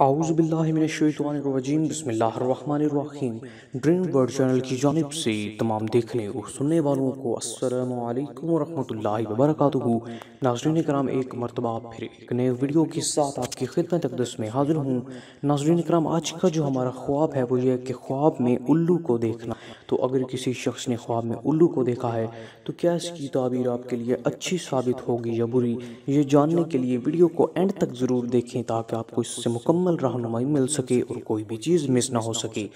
اعوذ باللہ من الشیطان الرجیم بسم اللہ الرحمن الرحیم ڈریم ورلڈ چینل کی جانب سے تمام دیکھنے اور سننے والوں کو السلام علیکم ورحمۃ اللہ وبرکاتہ۔ ناظرین کرام، ایک مرتبہ پھر ایک نئے ویڈیو کے ساتھ آپ کی خدمت اقدس میں حاضر ہوں۔ ناظرین کرام، آج کا جو ہمارا خواب ہے وہ یہ ہے کہ خواب میں الو کو دیکھنا۔ تو اگر کسی شخص نے خواب میں الو کو دیکھا ہے تو کیا اس کی تعبیر آپ کے لیے اچھی ثابت ہوگی یا بری، یہ جاننے کے لیے ویڈیو کو اینڈ تک ضرور دیکھیں تاکہ آپ کو اس سے مکمل رہنمائی مل سکے اور کوئی بھی چیز مس نہ ہو سکے۔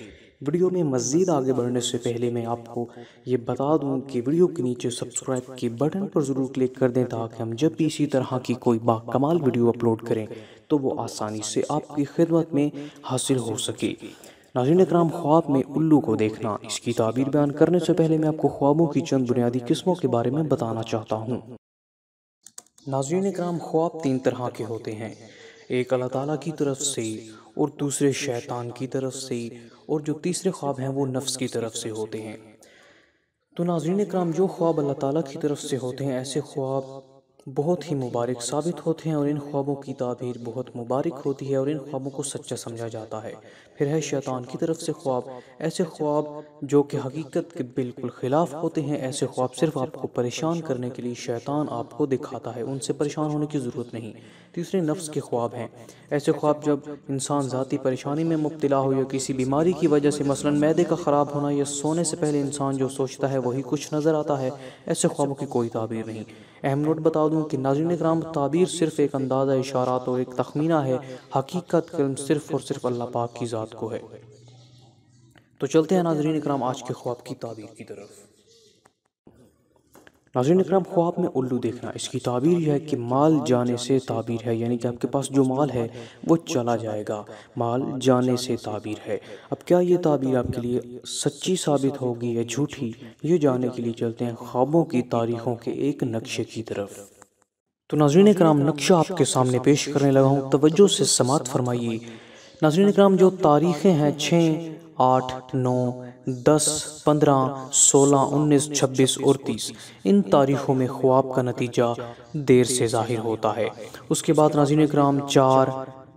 ویڈیو میں مزید آگے بڑھنے سے پہلے میں آپ کو یہ بتا دوں کہ ویڈیو کے نیچے سبسکرائب کے بٹن پر ضرور کلک کر دیں تاکہ ہم جب بھی اسی طرح کی کوئی با کمال ویڈیو اپلوڈ کریں تو وہ آسانی سے آپ کی خدمت میں حاصل ہو سکے۔ ناظرین اکرام، خواب میں الو کو دیکھنا، اس کی تعبیر بیان کرنے سے پہلے میں آپ کو خوابوں کی چند بنیادی قسموں کے بارے میں بتانا چاہتا ہوں۔ ناظرین اکرام، خواب تین طرح کے ہوتے ہیں، ایک اللہ تعالیٰ کی طرف سے اور دوسرے شیطان کی طرف سے، اور جو تیسرے خواب ہیں وہ نفس کی طرف سے ہوتے ہیں۔ تو ناظرین اکرام، جو خواب اللہ تعالیٰ کی طرف سے ہوتے ہیں ایسے خواب بہت ہی مبارک ثابت ہوتے ہیں اور ان خوابوں کی تعبیر بہت مبارک ہوتی ہے اور ان خوابوں کو سچا سمجھا جاتا ہے۔ پھر ہے شیطان کی طرف سے خواب، ایسے خواب جو کہ حقیقت کے بالکل خلاف ہوتے ہیں، ایسے خواب صرف آپ کو پریشان کرنے کے لیے شیطان آپ کو دکھاتا ہے، ان سے پریشان ہونے کی ضرورت نہیں۔ تیسرے نفس کے خواب ہیں، ایسے خواب جب انسان ذاتی پریشانی میں مبتلا ہو یا کسی بیماری کی وجہ سے، مثلا معدے کا خراب ہونا، یا سونے سے پہلے انسان جو سوچتا ہے وہی کچھ نظر آتا ہے، ایسے خوابوں کی کوئی تعبیر نہیں۔ اہم نوٹ بتا دوں کہ ناظرین اکرام، تعبیر صرف ایک اندازہ اشارات اور ایک تخمینہ ہے، حقیقت کا علم صرف اور صرف اللہ پاک کی ذات کو ہے۔ تو چلتے ہیں ناظرین اکرام آج کے خواب کی تعبیر کی طرف۔ ناظرین اکرام، خواب میں الو دیکھنا، اس کی تعبیر یہ ہے کہ مال جانے سے تعبیر ہے، یعنی کہ آپ کے پاس جو مال ہے وہ چلا جائے گا، مال جانے سے تعبیر ہے۔ اب کیا یہ تعبیر آپ کے لیے سچی ثابت ہوگی یا جھوٹی، یہ جاننے کے لیے چلتے ہیں خوابوں کی تاریخوں کے ایک نقشے کی طرف۔ تو ناظرین اکرام، نقشہ آپ کے سامنے پیش کرنے لگا ہوں، توجہ سے سماعت فرمائیے۔ ناظرین اکرام، جو تاریخیں ہیں 6، 8، 9، 10، 15، 16، 19، 26 اور 30، ان تاریخوں میں خواب کا نتیجہ دیر سے ظاہر ہوتا ہے۔ اس کے بعد ناظرین اکرام 4،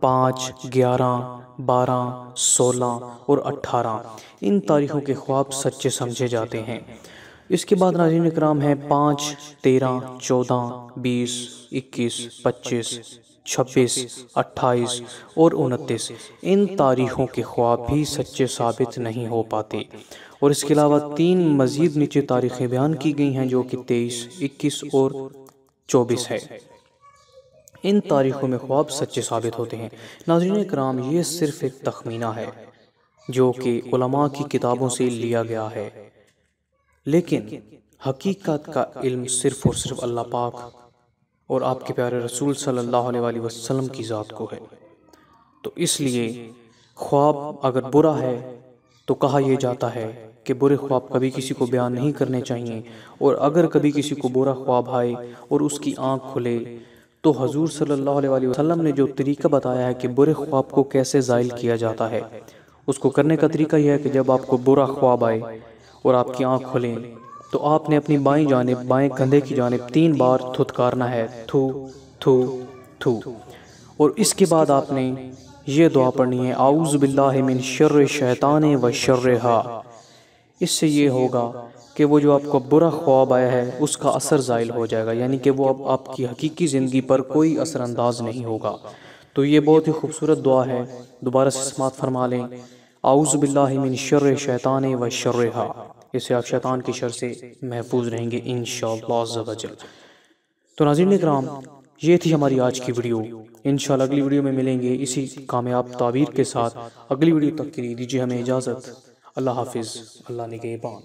5، 11، 12، 16 اور 18، ان تاریخوں کے خواب سچے سمجھے جاتے ہیں۔ اس کے بعد ناظرین اکرام ہیں 5، 13، 14، 20، 21، 25، 26، 28 اور 29، ان تاریخوں کے خواب بھی سچے ثابت نہیں ہو پاتے۔ اور اس کے علاوہ 3 مزید نیچے تاریخیں بیان کی گئی ہیں جو کہ 23، 21 اور 24 ہے، ان تاریخوں میں خواب سچے ثابت ہوتے ہیں۔ ناظرین اکرام، یہ صرف ایک تخمینہ ہے جو کہ علماء کی کتابوں سے لیا گیا ہے، لیکن حقیقت کا علم صرف اور صرف اللہ پاک اور آپ کے پیارے رسول صلی اللہ علیہ وسلم کی ذات کو ہے۔ تو اس لیے خواب اگر برا ہے تو کہا یہ جاتا ہے کہ برے خواب کبھی کسی کو بیان نہیں کرنے چاہیے، اور اگر کبھی کسی کو برا خواب آئے اور اس کی آنکھ کھلے تو حضور صلی اللہ علیہ وسلم نے جو طریقہ بتایا ہے کہ برے خواب کو کیسے زائل کیا جاتا ہے، اس کو کرنے کا طریقہ یہ ہے کہ جب آپ کو برا خواب آئے اور آپ کی آنکھ کھلیں تو آپ نے اپنی بائیں جانب، بائیں کندھے کی جانب 3 بار تھتکارنا ہے، تھو تھو تھو، اور اس کے بعد آپ نے یہ دعا پڑھنی ہے، اعوذ باللہ من شر الشیطان و شرہا۔ اس سے یہ ہوگا کہ وہ جو آپ کو برا خواب آیا ہے اس کا اثر زائل ہو جائے گا، یعنی کہ وہ اب آپ کی حقیقی زندگی پر کوئی اثر انداز نہیں ہوگا۔ تو یہ بہت ہی خوبصورت دعا ہے، دوبارہ سے سماعت فرما لیں، اعوذ باللہ من شر الشیطان و شرہا۔ اس سے آپ شیطان کی شر سے محفوظ رہیں گے انشاءاللہ عز و جل۔ تو ناظرین اکرام، یہ تھی ہماری آج کی ویڈیو، انشاءاللہ اگلی ویڈیو میں ملیں گے اسی کامیاب تعبیر کے ساتھ۔ اگلی ویڈیو تک کے لیے دیجیے ہمیں اجازت، اللہ حافظ، اللہ نگہبان۔